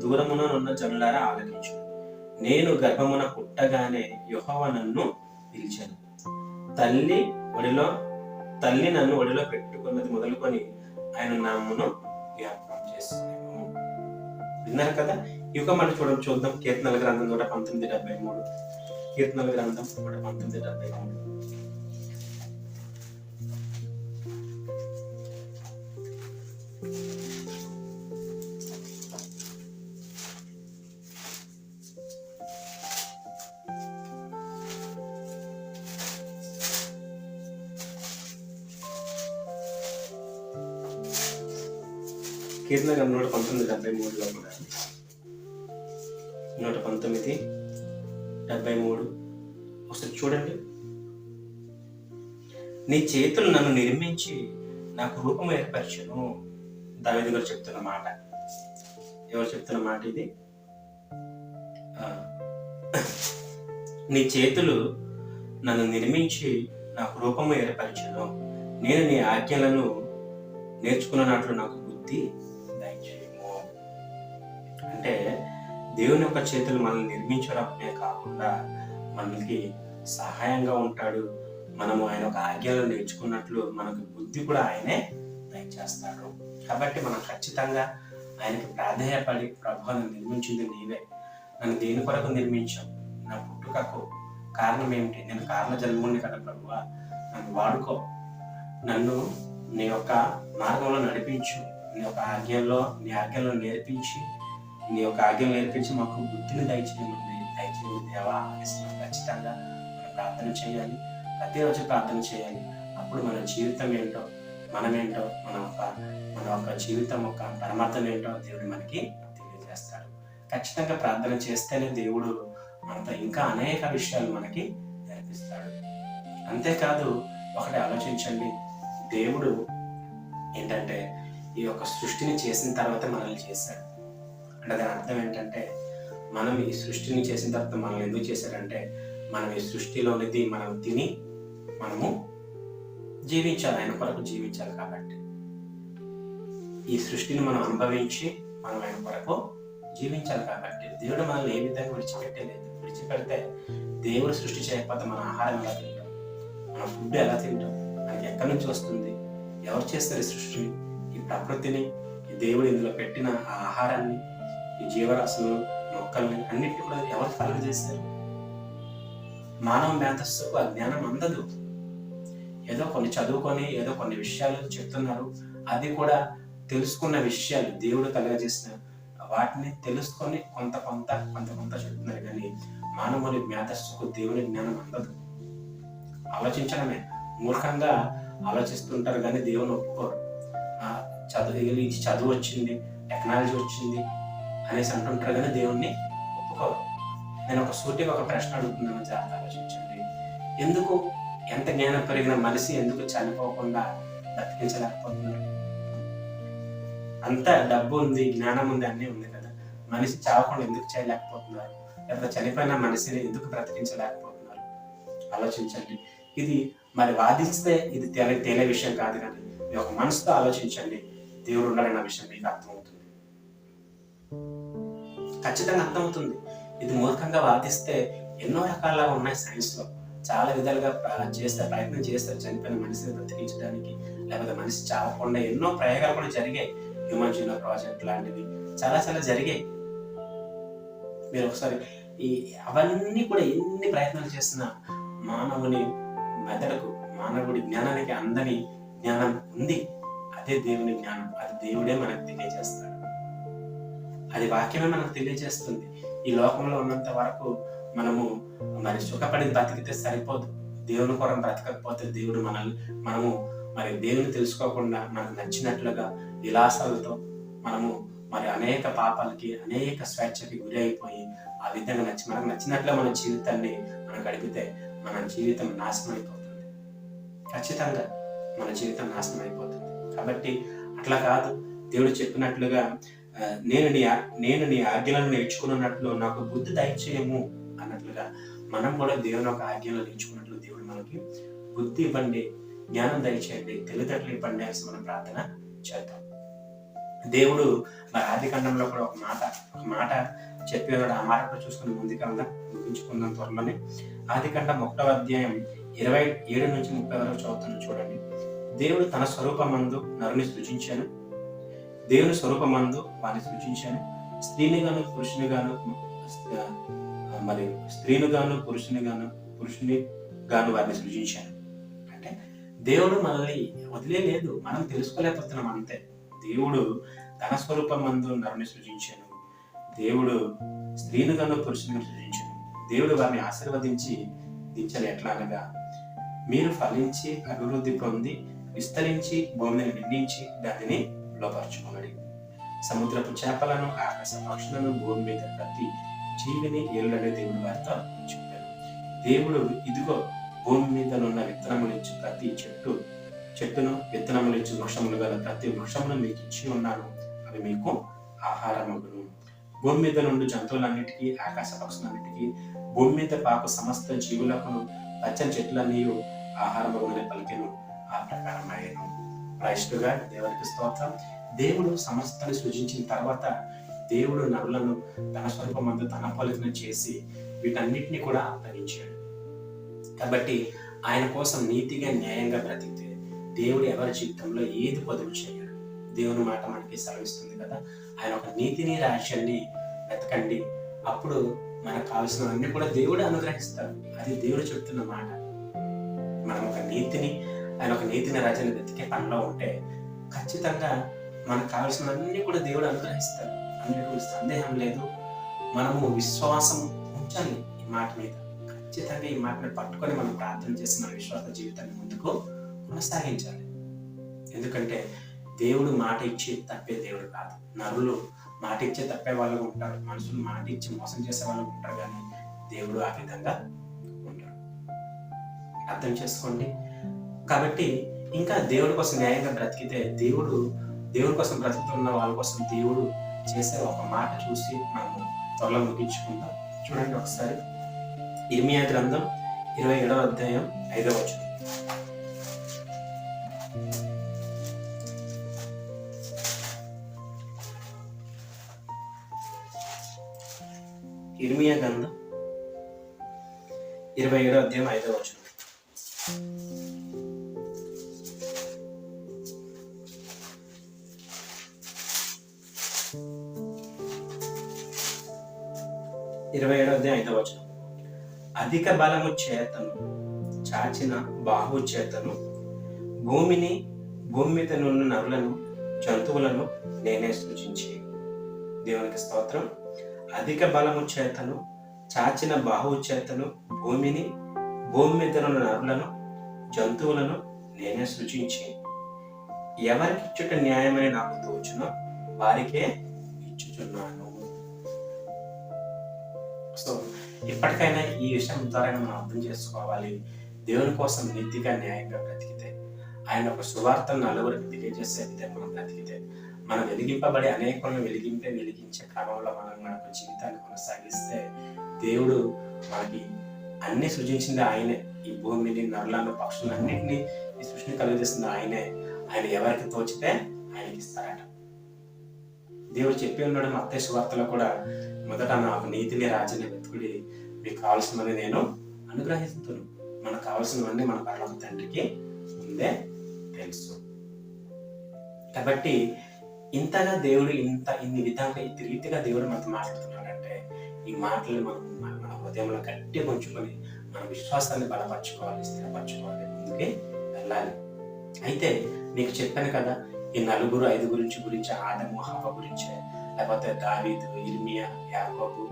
దూరముననున్న జనులారా ఆలకించు. నేను గర్భమున పుట్టగానే యెహోవా నన్ను పిలిచాను, తల్లి నన్ను ఒడిలో పెట్టుకున్నది మొదలుకొని ఆయన నామమును జ్ఞాపకం చేస్తున్నాను. విన్నారు కదా? ఇంకో మాట చూద్దాం. కీర్తనల గ్రంథం 119:73. కీర్తనల గ్రంథం 119:73. కీర్తన 119:73 కూడా 119:73 ఒకసారి చూడండి. నీ చేతులు నన్ను నిర్మించి నాకు రూపం ఏర్పరచును. దావీదు గారు చెప్తున్న మాట. ఎవరు చెప్తున్న మాట ఇది? నీ చేతులు నన్ను నిర్మించి నాకు రూపము ఏర్పరచును. నేను నీ ఆజ్ఞలను నేర్చుకున్నట్లు నాకు బుద్ధి దయచేయము. అంటే దేవుని యొక్క చేతులు మనల్ని నిర్మించడమే కాకుండా మనకి సహాయంగా ఉంటాడు. మనము ఆయన ఒక ఆజ్ఞలను నేర్చుకున్నట్లు మనకు బుద్ధి కూడా ఆయనే దయచేస్తాడు. కాబట్టి మనం ఖచ్చితంగా ఆయనకి ప్రాధేయపడి, ప్రభు నన్ను నిర్మించింది నీవే, నన్ను దేని కొరకు నిర్మించావు, నా పుట్టుకకు కారణం ఏమిటి, నేను కారణ జన్ముడిని కదా ప్రభువా, నన్ను వాడుకో, నన్ను నీ యొక్క మార్గంలో నడిపించు, నీ ఆజ్ఞలో నేర్పించి మాకు బుద్ధిని దయచేయండి దేవా అనేసి ఖచ్చితంగా మనం ప్రార్థన చేయాలి. ప్రతిరోజు ప్రార్థన చేయాలి. అప్పుడు మన జీవితం ఏంటో, మనమేంటో, మన యొక్క జీవితం యొక్క పరమార్థం ఏంటో దేవుడు మనకి తెలియజేస్తాడు. ఖచ్చితంగా ప్రార్థన చేస్తేనే దేవుడు మనతో ఇంకా అనేక విషయాలు మనకి నేర్పిస్తాడు. అంతేకాదు, ఒకటి ఆలోచించండి, దేవుడు ఏంటంటే ఈ యొక్క సృష్టిని చేసిన తర్వాత మనల్ని చేశాడు. అంటే దాని అర్థం ఏంటంటే, మనం ఈ సృష్టిని చేసిన తర్వాత మనల్ని ఎందుకు చేశాడంటే, మనం ఈ సృష్టిలోనిది మనం తిని మనము జీవించాలి, ఆయన కొరకు జీవించాలి. కాబట్టి ఈ సృష్టిని మనం అనుభవించి మనం ఆయన కొరకు జీవించాలి. కాబట్టి దేవుడు మనల్ని ఏ విధంగా విడిచిపెట్టలేదు. విడిచిపెడితే దేవుడు సృష్టి చేయకపోతే మన ఆహారం ఎలా తింటాం, మన ఫుడ్ ఎలా తింటాం, మనకి ఎక్కడి నుంచి వస్తుంది, ఎవరు చేస్తారు ఈ సృష్టిని, ఈ ప్రకృతిని, ఈ దేవుడు ఇందులో పెట్టిన ఆ ఆహారాన్ని, ఈ జీవరాశులు, మొక్కల్ని అన్నిటి కూడా ఎవరు కలుగ చేస్తారు? మానవ మేధస్సుకు ఆ జ్ఞానం అందదు. ఏదో కొన్ని చదువుకొని ఏదో కొన్ని విషయాలు చెప్తున్నారు. అది కూడా తెలుసుకున్న విషయాలు, దేవుడు కలుగజేసిన వాటిని తెలుసుకొని కొంత చెప్తున్నారు. కానీ మానవుని మేధస్సుకు దేవుని జ్ఞానం అందదు. ఆలోచించడమే, మూర్ఖంగా ఆలోచిస్తుంటారు కానీ దేవుని ఒప్పుకోరు. చదువు వచ్చింది, టెక్నాలజీ వచ్చింది అనేసి అంటుంటారు కానీ దేవుణ్ణి ఒప్పుకోరు. నేను ఒక సూటిగా ఒక ప్రశ్న అడుగుతున్నాను, జాగ్రత్త ఆలోచించండి. ఎందుకు ఎంత జ్ఞానం పెరిగిన మనిషి ఎందుకు చనిపోకుండా బ్రతికించలేకపోతున్నాడు? అంత డబ్బు ఉంది, జ్ఞానం ఉంది, అన్నీ ఉంది కదా, మనిషి చావకుండా ఎందుకు చేయలేకపోతున్నారు? లేకపోతే చనిపోయిన మనిషిని ఎందుకు బ్రతికించలేకపోతున్నారు? ఆలోచించండి. ఇది మరి వాదిస్తే ఇది తేలే విషయం కాదు, కానీ మీ ఒక మనసుతో ఆలోచించండి. దేవుడు ఉన్నాడన్న విషయం మీకు అర్థమవుతుంది, ఖచ్చితంగా అర్థమవుతుంది. ఇది మూర్ఖంగా వాదిస్తే ఎన్నో రకాలుగా ఉన్నాయి. సైన్స్ లో చాలా విధాలుగా ప్రయత్నం చేస్తారు చనిపోయిన మనిషిని బ్రతికించడానికి, లేకపోతే మనిషి చావకుండా ఎన్నో ప్రయోగాలు కూడా జరిగాయి. హ్యూమన్ జీనోమ్ ప్రాజెక్ట్ లాంటివి చాలా జరిగాయి. మీరు ఒకసారి అవన్నీ కూడా ఎన్ని ప్రయత్నాలు చేసినా మానవుని మెదడుకు, మానవుడి జ్ఞానానికి అందని జ్ఞానం ఉంది. అదే దేవుని జ్ఞానం. అది దేవుడే మనకు తెలియజేస్తాడు. అది వాక్యమే మనకు తెలియజేస్తుంది. ఈ లోకంలో ఉన్నంత వరకు మనము మరి సుఖపడి బ్రతికితే సరిపోదు. దేవుని కొరకు బ్రతకకపోతే దేవుడు మనము మరి దేవుని తెలుసుకోకుండా మనకు నచ్చినట్లుగా విలాసాలతో మనము మరి అనేక పాపాలకి, అనేక స్వేచ్ఛకి గురి అయిపోయి ఆ విధంగా మనకు నచ్చినట్లుగా మన జీవితాన్ని మనం గడిపితే మన జీవితం నాశనం అయిపోతుంది. ఖచ్చితంగా మన జీవితం నాశనం అయిపోతుంది. కాబట్టి అట్లా కాదు, దేవుడు చెప్పినట్లుగా నేను నీ ఆజ్ఞలను నేర్చుకున్నట్లు నాకు బుద్ధి దయచేయము అన్నట్లుగా మనం కూడా దేవుని ఒక ఆజ్ఞలను నేర్చుకున్నట్లు దేవుడు మనకి బుద్ధి ఇవ్వండి, జ్ఞానం దయచేయండి, తెలివితేటలు ఇవ్వండి అనేసి మనం ప్రార్థన చేద్దాం. దేవుడు మరి ఆదికాండంలో కూడా ఒక మాట చెప్పి ఉన్నాడు. ఆ మాట కూడా చూసుకుని ముందుగా ముగించుకుందాం త్వరలోనే. ఆదికాండం 1:27-30 వరకు చదువుతున్నాను చూడండి. దేవుడు తన స్వరూపమందు నరుని సృజించాను, దేవుని స్వరూపమందు వారిని సృజించాను, స్త్రీని గాను పురుషుని గాను వారిని సృజించాను. అంటే దేవుడు మనల్ని వదిలేదు, మనం తెలుసుకోలేకపోతున్నాం అంతే. దేవుడు తన స్వరూపమందు నరుని సృజించాను, దేవుడు స్త్రీని గాను పురుషుని సృజించాను. దేవుడు వారిని ఆశీర్వదించి దించలు ఎట్లా అనగా, మీరు ఫలించి అభివృద్ధి పొంది విస్తరించి భూమిని నిండించి దానిని లోపరచుకోండి. సముద్రపు చేపలను, ఆకాశ పక్షులను, భూమి మీద ప్రతి జీవిని ఏలుడనే దేవుడు వారితో చెప్పారు. దేవుడు ఇదిగో భూమి మీద ఉన్న విత్తనములిచ్చు ప్రతి చెట్టును విత్తనములిచ్చు వృక్షములు గల ప్రతి వృక్షమును మీకు ఇచ్చి ఉన్నాను, అవి మీకు ఆహారమగును. భూమి మీద నుండి జంతువులన్నిటికీ, ఆకాశ పక్షులన్నిటికీ, భూమి మీద పాకు సమస్త జీవులకు పచ్చని చెట్లన్నీ ఆహారమగునని పలికెను. ఆ ప్రకారం అయ్యను. క్రైస్తుగా దేవునికి స్తోత్రం. దేవుడు సమస్తాన్ని సృజించిన తర్వాత దేవుడు నరులను తన స్వరూపమందు తన పోలికను చేసి వీటన్నిటిని కూడా అప్పగించాడు. కాబట్టి ఆయన కోసం నీతిగా న్యాయంగా బ్రతికితే దేవుడు ఎవరి జీవితంలో ఏది పొదుపు చేయడు. దేవుని మాట మనకి సెలవిస్తుంది కదా, ఆయన ఒక నీతిని రాజ్యాన్ని వెతకండి, అప్పుడు మనకు కావాల్సినవన్నీ కూడా దేవుడు అనుగ్రహిస్తాడు. అది దేవుడు చెప్తున్న మాట. మనం ఆయన ఒక నీతిని రాజ్యాన్ని వెతికే పనిలో ఉంటే ఖచ్చితంగా మనకు కావాల్సినవన్నీ కూడా దేవుడు అనుగ్రహిస్తాడు. అందులో సందేహం లేదు. మనము విశ్వాసం ఉంచాలి ఈ మాట మీద. ఖచ్చితంగా ఈ మాటను పట్టుకొని మనం ప్రార్థన చేసి మన విశ్వాస జీవితాన్ని ముందుకు కొనసాగించాలి. ఎందుకంటే దేవుడు మాట ఇచ్చి తప్పే దేవుడు కాదు. నరులు మాట ఇచ్చే తప్పే వాళ్ళు ఉంటారు, మనుషులు మాట ఇచ్చి మోసం చేసే వాళ్ళు ఉంటారు, కానీ దేవుడు ఆ విధంగా ఉంటాడు. అర్థం చేసుకోండి. కాబట్టి ఇంకా దేవుడి కోసం న్యాయంగా బ్రతికితే దేవుడి కోసం బ్రతుకుతున్న వాళ్ళ కోసం దేవుడు చేసే ఒక మాట చూసి మనము త్వరలో ముగించుకుందాం. చూడండి ఒకసారి ఇర్మియా గ్రంథం 27వ అధ్యాయం 5వ వచనం. ఇర్మియా గ్రంథం 27వ అధ్యాయం 5వ వచనం. అధిక బలము చేతను, చాచిన బాహు చేతను, భూమి మీద నున్న నరులను, జంతువులను నేనే సృజించి. దేవునికి స్తోత్రం. అధిక బలము చేతను, చాచిన బాహు చేతను, భూమి మీద నున్న నరులను, జంతువులను నేనే సృజించి, ఎవరికిచ్చుట న్యాయమని నాకు తోచునో వారికే ఇచ్చుచున్నాను. సో ఇప్పటికైనా ఈ విషయం ద్వారా మనం అర్థం చేసుకోవాలి. దేవుని కోసం నీతిగా న్యాయంగా బ్రతికితే, ఆయన ఒక సువార్తను నలుగురికి తెలియజేసే విధంగా మనం బ్రతికితే, మనం వెలిగింపబడి అనేకులను వెలిగించే క్రమంలో మనం మన జీవితాన్ని కొనసాగిస్తే దేవుడు మనకి అన్ని సృజించింది ఆయనే. ఈ భూమిని, నరులను, పక్షులను అన్నింటినీ ఈ సృష్టిని కలుగజేస్తుంది ఆయనే. ఆయన ఎవరికి తోచితే ఆయనకి ఇస్తారట. దేవుడు చెప్పి ఉన్నాడు మత్తయి సువార్తలో కూడా, మొదట నాకు నీతిని రాజ్యాన్ని వెతుకుడి, మీకు కావాల్సినవన్నీ నేను అనుగ్రహిస్తున్నాను. మనకు కావాల్సినవన్నీ మన పరలోక తండ్రికి ముందే తెలుసు. కాబట్టి ఇంతగా దేవుడు ఇన్ని విధంగా ఈ రీతిగా దేవుడు మనతో మాట్లాడుతున్నాడంటే, ఈ మాటలు మన హృదయంలో గట్టిగా ఉంచుకొని మన విశ్వాసాన్ని బలపరచుకోవాలి, స్థిరపరచుకోవాలి, ముందుకే వెళ్ళాలి. అయితే నీకు చెప్పాను కదా, ఈ 4-5 గురించి ఆదము, హవ్వ గురించే, లేకపోతే దావీదు, ఇర్మియా, యాకోబు,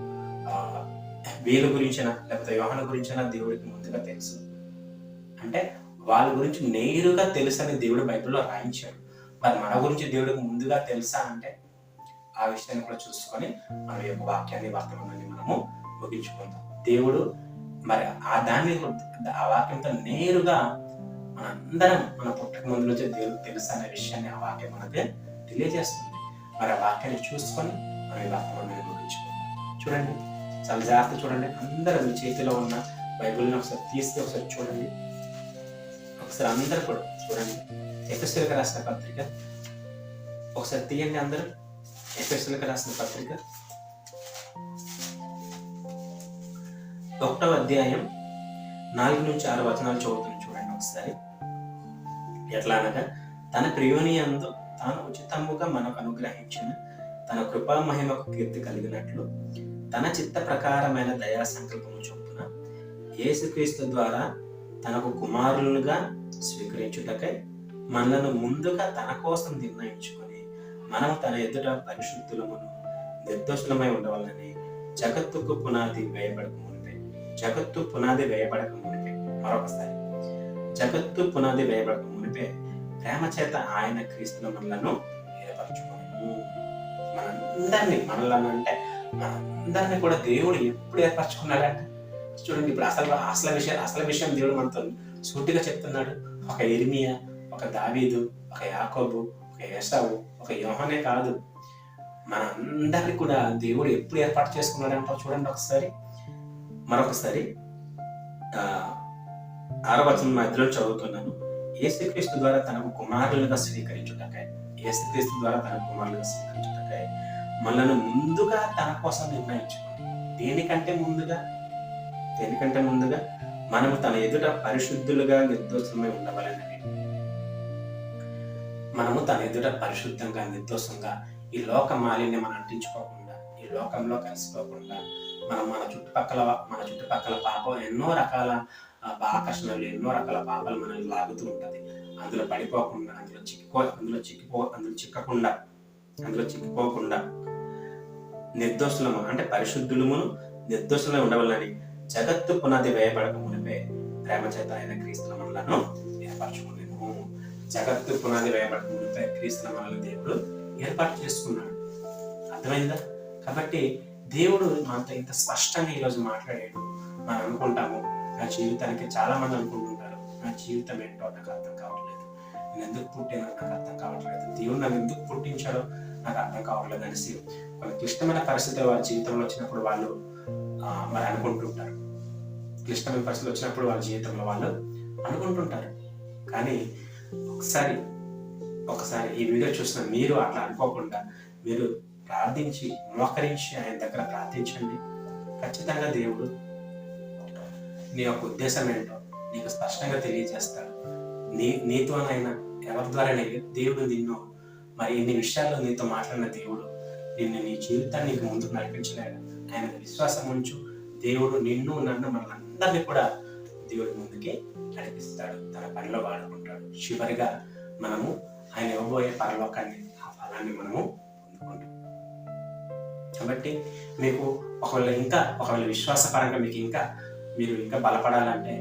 వీళ్ళ గురించినా లేకపోతే యోహాను గురించినా దేవుడికి ముందుగా తెలుసు. అంటే వాళ్ళ గురించి నేరుగా తెలుసు అని దేవుడు బైబిల్లో రాయించాడు. మరి మన గురించి దేవుడికి ముందుగా తెలుసా అంటే ఆ విషయాన్ని కూడా చూసుకొని మన యొక్క వాక్యాన్ని, వర్తమానాన్ని మనము ముగించుకుందాం. దేవుడు మరి ఆ వాక్యంతో నేరుగా మనందరం మన పుట్టక ముందు నుంచే దేవుడికి తెలుసు అనే విషయాన్ని ఆ వాక్యం మనకి తెలియజేస్తుంది. మరి ఆ వాక్యాన్ని చూసుకొని మనం ఈ వర్తమానాన్ని ముగించుకుందాం. చూడండి, చాలా జాగ్రత్త చూడండి. అందరూ మీ చేతిలో ఉన్న బైబిల్ని ఒకసారి తీస్తే ఒకసారి చూడండి. ఒకసారి అందరూ కూడా చూడండి. ఎఫెసీయులకు రాసిన పత్రిక ఒకసారి తీయండి అందరూ. ఎఫెసీయులకు రాసిన పత్రిక 1వ అధ్యాయం 4-6 వచనాలు చదువుతుంది. చూడండి ఒకసారి. ఎట్లా అనగా, తన ప్రియుని యందు తాను ఉచితముగా మనకు అనుగ్రహించిన తన కృపా మహిమకు కీర్తి కలిగినట్లు, తన చిత్త ప్రకారమైన దయా సంకల్పము చొప్పున యేసుక్రీస్తు ద్వారా తనకు కుమారులుగా స్వీకరించుటకై మనలను ముందుగా తన కోసం నిర్ణయించుకొని, మనము తన ఎదుట పరిశుద్ధులమును నిర్దోషులమై ఉండవాలని జగత్తు పునాది వేయబడక మునిపే మరొకసారి జగత్తు పునాది వేయబడక మునిపే ప్రేమ చేత ఆయన క్రీస్తుల మనలను ఏర్పరచుకోను. మనల్ని అంటే మనందరినీ కూడా దేవుడు ఎప్పుడు ఏర్పరచుకున్నాడంటే చూడండి. ఇప్పుడు అసలు విషయం దేవుడు మనతో సూటిగా చెప్తున్నాడు. ఒక ఇర్మియా, ఒక దావీదు, ఒక యాకోబు, ఒక ఏసావు, ఒక యోహానే కాదు, మనందరినీ కూడా దేవుడు ఎప్పుడు ఏర్పాటు చేసుకున్నాడంట చూడండి. మరొకసారి 6వ వచనం మధ్యలో చదువుతున్నాను. యేసుక్రీస్తు ద్వారా తనకు కుమారులుగా స్వీకరించుటకై మనలను ముందుగా తన కోసం నిర్ణయించుకోండి. దేనికంటే ముందుగా మనము తన ఎదుట పరిశుద్ధులుగా నిర్దోషమై ఉండవలెనని. మనము తన ఎదుట పరిశుద్ధంగా నిర్దోషంగా ఈ లోక మాలిన్యం మనం అంటించుకోకుండా, ఈ లోకంలో కలిసిపోకుండా, మనం మన చుట్టుపక్కల పాపం ఎన్నో రకాల ఆకర్షణలు, ఎన్నో రకాల పాపాలు మనల్ని లాగుతూ ఉంటది. అందులో పడిపోకుండా, అందులో చిక్కిపోకుండా నిర్దోషులము అంటే పరిశుద్ధులమును నిర్దోషులై ఉండవాలని జగత్తు పునాది వేయబడక మునిపే ప్రేమ చేత ఆయన క్రీస్తు మనలను ఏర్పరచుకున్నాము. జగత్తు పునాది వేయబడక మునిపే క్రీస్తు మనల్ని దేవుడు ఏర్పాటు చేసుకున్నాడు. అర్థమైందా? కాబట్టి దేవుడు మనతో ఇంత స్పష్టంగా ఈరోజు మాట్లాడాడు. మనం అనుకుంటాము, నా జీవితానికి చాలా మంది అనుకుంటుంటారు, నా జీవితం ఏంటో నాకు అర్థం కావట్లేదు, నేను ఎందుకు పుట్టానో నాకు అర్థం కావట్లేదు, దేవుడు నన్ను ఎందుకు పుట్టించాడో నాకు అర్థం కావట్లేదు అనేసి కొన్ని క్లిష్టమైన పరిస్థితులు వారి జీవితంలో వచ్చినప్పుడు వాళ్ళు మరి అనుకుంటుంటారు. క్లిష్టమైన పరిస్థితులు వచ్చినప్పుడు వాళ్ళ జీవితంలో వాళ్ళు అనుకుంటుంటారు. కానీ ఒకసారి ఈ వీడియో చూసిన మీరు అట్లా అనుకోకుండా మీరు ప్రార్థించి, మోకరించి ఆయన దగ్గర ప్రార్థించండి. ఖచ్చితంగా దేవుడు నీ యొక్క ఉద్దేశం ఏంటో నీకు స్పష్టంగా తెలియజేస్తాడు. నీతోనైనా ఎవరి ద్వారా దేవుడు నిన్ను మరి ఇన్ని విషయాల్లో నీతో మాట్లాడిన దేవుడు నీ జీవితాన్ని నీకు ముందుకు నడిపించలేడు. ఆయన విశ్వాసం ఉంచు. దేవుడు నిన్ను, నన్ను, మనందరినీ కూడా దేవుడి ముందుకి నడిపిస్తాడు, తన పనిలో వాడుకుంటాడు. చివరిగా మనము ఆయన ఇవ్వబోయే పరలోకాన్ని, ఆ ఫలాన్ని మనము పొందుకుంటాం. కాబట్టి మీకు ఒకవేళ విశ్వాసపరంగా మీరు ఇంకా బలపడాలంటే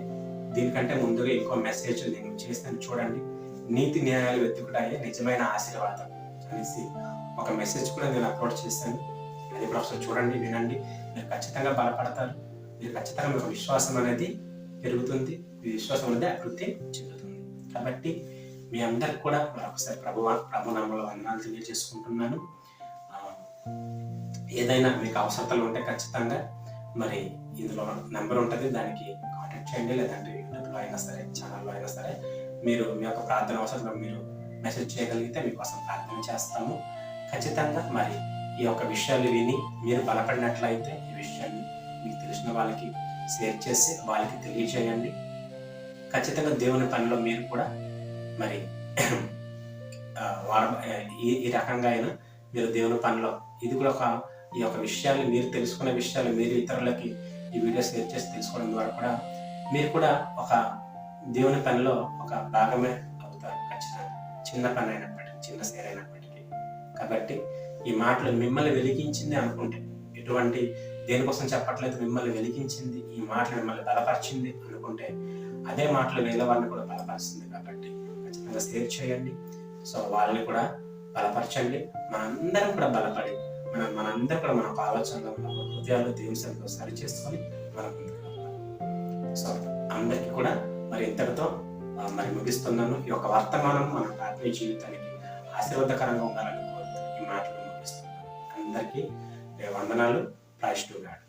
దీనికంటే ముందుగా ఇంకో మెసేజ్ నేను చేస్తాను చూడండి. నీతి న్యాయాలు వెతుకుటాయే నిజమైన ఆశీర్వాదం అనేసి ఒక మెసేజ్ కూడా నేను అప్లోడ్ చేస్తాను. అది కూడా ఒకసారి చూడండి, వినండి. మీరు ఖచ్చితంగా బలపడతారు. మీరు ఖచ్చితంగా మీకు విశ్వాసం అనేది పెరుగుతుంది, మీ విశ్వాసం అనేది అభివృద్ధి చెందుతుంది. కాబట్టి మీ అందరికి కూడా మరొకసారి ప్రభునామంలో వందనాలు తెలియజేసుకుంటున్నాను. ఏదైనా మీకు అవసరతలు ఉంటే ఖచ్చితంగా మరి ఇందులో నెంబర్ ఉంటుంది, దానికి కాంటాక్ట్ చేయండి. లేదంటే యూట్యూబ్లో అయినా సరే, ఛానల్లో అయినా సరే మీరు మీ యొక్క ప్రార్థన అవసరం మీరు మెసేజ్ చేయగలిగితే మీకోసం ప్రార్థన చేస్తాము. ఖచ్చితంగా మరి ఈ యొక్క విషయాలు విని మీరు బలపడినట్లయితే ఈ విషయాన్ని మీకు తెలిసిన వాళ్ళకి షేర్ చేసి వాళ్ళకి తెలియజేయండి. ఖచ్చితంగా దేవుని పనిలో మీరు కూడా మరి ఈ రకంగా అయినా మీరు దేవుని పనిలో ఇది కూడా ఈ యొక్క విషయాలు మీరు తెలుసుకునే విషయాలు మీరు ఇతరులకి ఈ వీడియో షేర్ చేసి తెలుసుకోవడం ద్వారా కూడా మీరు కూడా ఒక దేవుని పనిలో ఒక భాగమే అవుతారు. ఖచ్చితంగా చిన్న పని అయినప్పటికీ, చిన్న సేర్ అయినప్పటికీ. కాబట్టి ఈ మాటలు మిమ్మల్ని వెలిగించింది అనుకుంటే, ఎటువంటి దేనికోసం చెప్పట్లేదు, మిమ్మల్ని వెలిగించింది, ఈ మాటలు మిమ్మల్ని బలపరిచింది అనుకుంటే అదే మాటలు వేరే వాళ్ళని కూడా బలపరుస్తుంది. కాబట్టి ఖచ్చితంగా షేర్ చేయండి. సో వాళ్ళని కూడా బలపరచండి. మనందరం కూడా బలపడి మనందరం కూడా మన ఆలోచనలో, మన హృదయాలు దేవుని సన్నిధిలో సరి చేసుకొని మనం ముందుకు వెళ్తాం. సో అందరికీ కూడా మరి ఇంతటితో మరి ముగిస్తున్నాను. ఈ యొక్క వర్తమానం మన ఆత్మీయ జీవితానికి ఆశీర్వాదకరంగా ఉండాలని కోరుతూ ఈ మాటలు ముగిస్తున్నాను. అందరికీ వందనాలు. Praise to God.